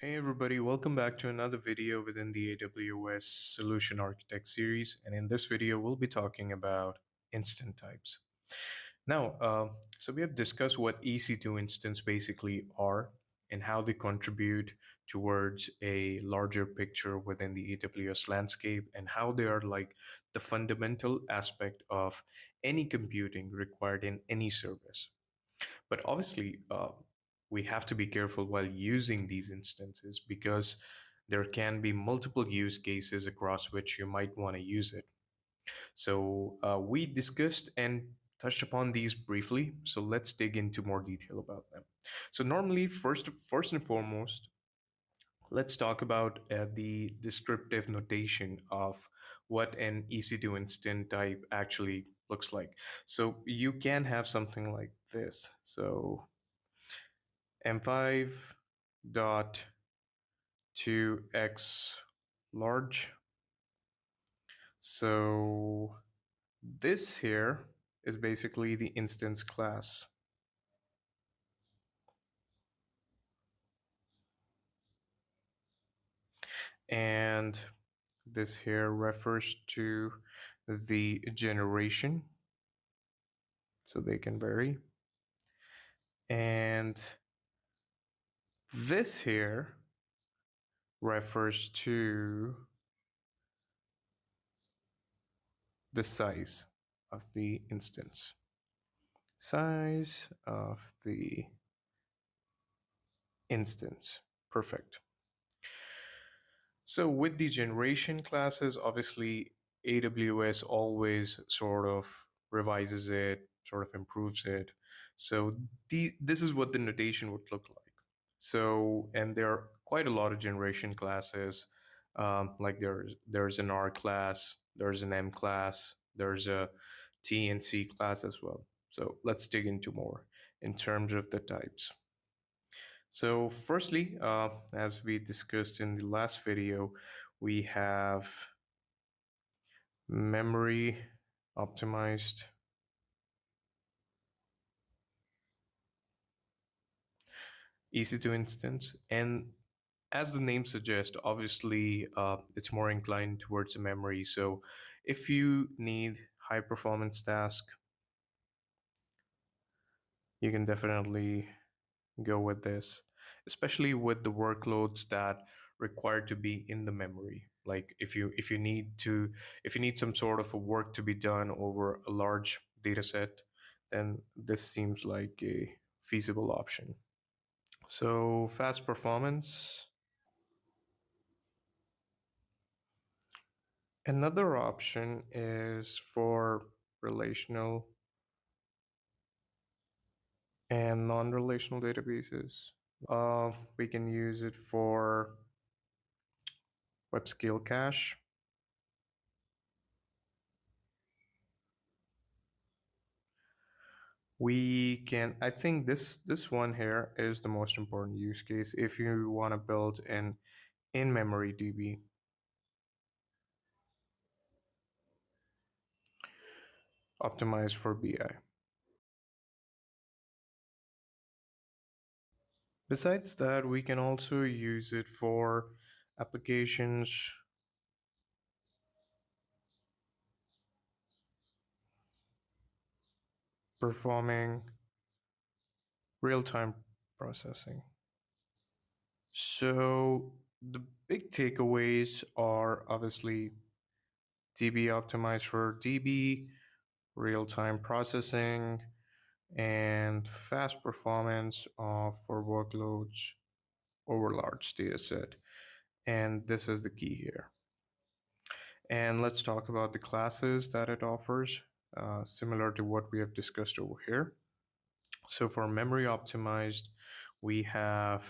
Hey everybody, welcome back to another video within the AWS Solution Architect series. And in this video, we'll be talking about instant types. Now, so we have discussed what EC2 instance basically are and how they contribute towards a larger picture within the AWS landscape and how they are like the fundamental aspect of any computing required in any service. But obviously, we have to be careful while using these instances because there can be multiple use cases across which you might want to use it. So we discussed and touched upon these briefly. So let's dig into more detail about them. So normally, first and foremost, let's talk about the descriptive notation of what an EC2 instant type actually looks like. So you can have something like this. So M5 dot 2x large. So this here is basically the instance class. And this here refers to the generation. So they can vary. And this here refers to the size of the instance. Size of the instance. Perfect. So with the generation classes, obviously AWS always sort of revises it, sort of improves it. So this is what the notation would look like. So, and there are quite a lot of generation classes. Like there's an R class, there's an M class, there's a T and C class as well. So let's dig into more in terms of the types. So firstly, as we discussed in the last video, we have memory optimized EC2 instance. And as the name suggests, obviously it's more inclined towards the memory. So if you need high performance task, you can definitely go with this, especially with the workloads that require to be in the memory. Like if you need some sort of a work to be done over a large data set, then this seems like a feasible option. So fast performance. Another option is for relational and non-relational databases. We can use it for web scale cache. We can, I think this one here is the most important use case if you want to build an in-memory DB. Optimized for BI. Besides that, we can also use it for applications performing real-time processing. So the big takeaways are obviously DB optimized for DB, real-time processing, and fast performance for workloads over large data set. And this is the key here. And let's talk about the classes that it offers, similar to what we have discussed over here. So for memory optimized, we have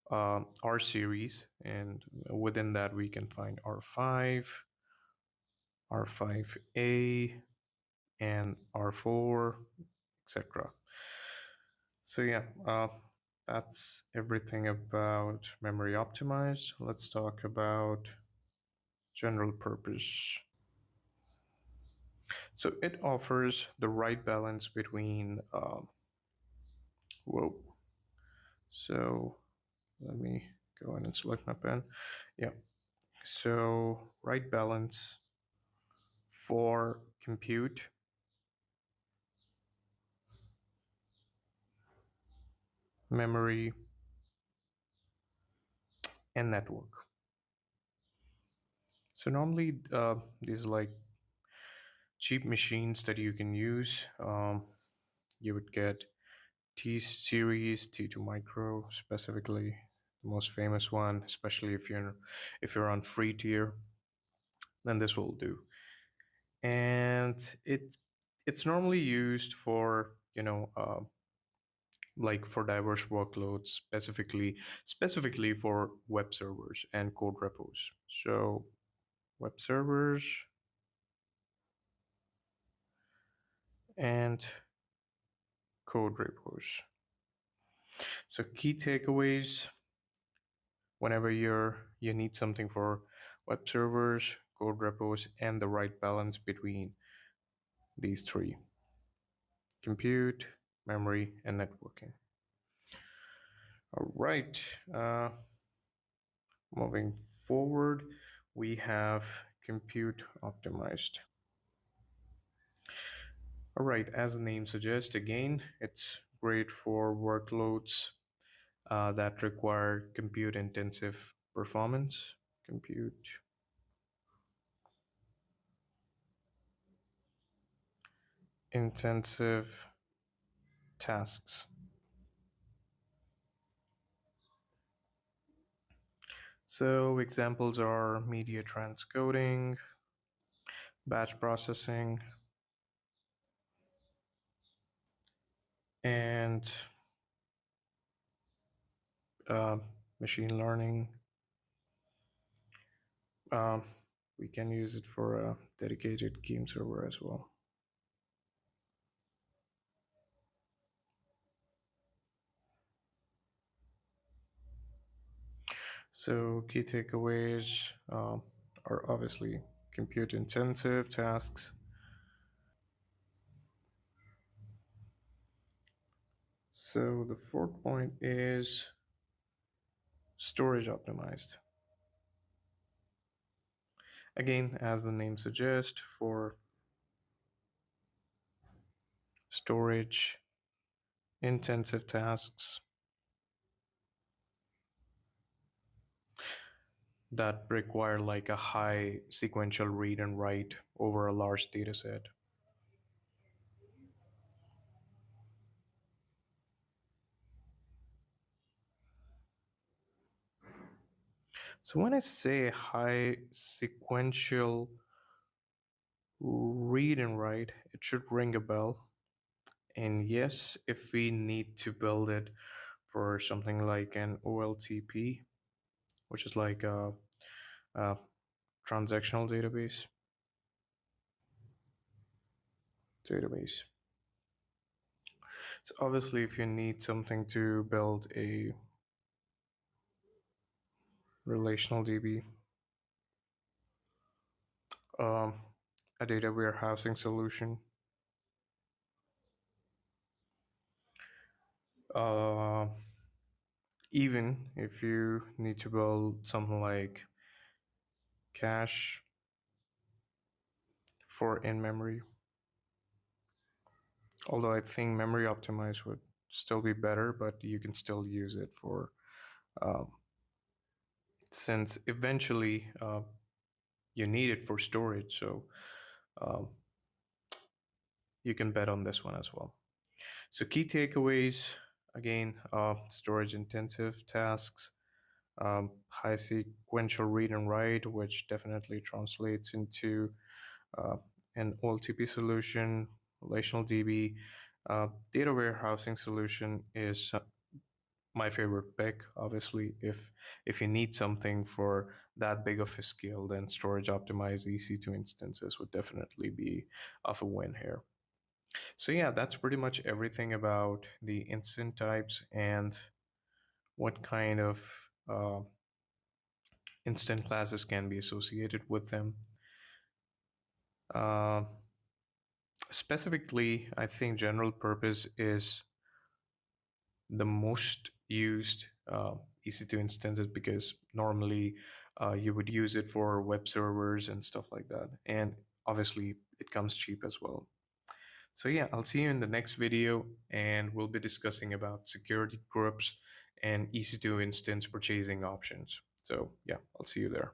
R series, and within that we can find R5, R5A, and R4, etc. So yeah, that's everything about memory optimized. Let's talk about general purpose. So it offers the right balance between, whoa. So Let me go in and select my pen. Yeah. So right balance for compute, memory, and network. So normally these are like cheap machines that you can use. You would get T series, T2 micro specifically, the most famous one, especially if you're on free tier, then this will do. And it's normally used for like for diverse workloads, specifically for web servers and code repos. So web servers and code repos. So key takeaways whenever you need something for web servers, code repos, and the right balance between these three: compute, memory, and networking. All right. Moving forward, we have compute optimized. All right, as the name suggests, again, it's great for workloads that require compute intensive performance. Compute intensive tasks. So examples are media transcoding, batch processing, and uh, machine learning. Um, we can use it for a dedicated game server as well. So key takeaways are obviously compute intensive tasks. So the fourth point is storage optimized. Again, as the name suggests, for storage intensive tasks that require like a high sequential read and write over a large data set. So when I say high sequential read and write, it should ring a bell. And yes, if we need to build it for something like an OLTP, which is like a transactional database. So obviously, if you need something to build a relational DB, um, a data warehousing solution, uh, even if you need to build something like cache for in memory, although I think memory optimized would still be better, but you can still use it for um, since eventually you need it for storage. So um, you can bet on this one as well. So key takeaways again: storage intensive tasks, high sequential read and write, which definitely translates into uh, an OLTP solution, relational DB. Data warehousing solution is my favorite pick. Obviously, if you need something for that big of a scale, then storage optimized EC2 instances would definitely be of a win here. So yeah, that's pretty much everything about the instant types and what kind of instant classes can be associated with them. Uh, Specifically, I think general purpose is the most used EC2 instances because normally you would use it for web servers and stuff like that. And obviously, it comes cheap as well. So yeah, I'll see you in the next video, and we'll be discussing about security groups and EC2 instance purchasing options. So yeah, I'll see you there.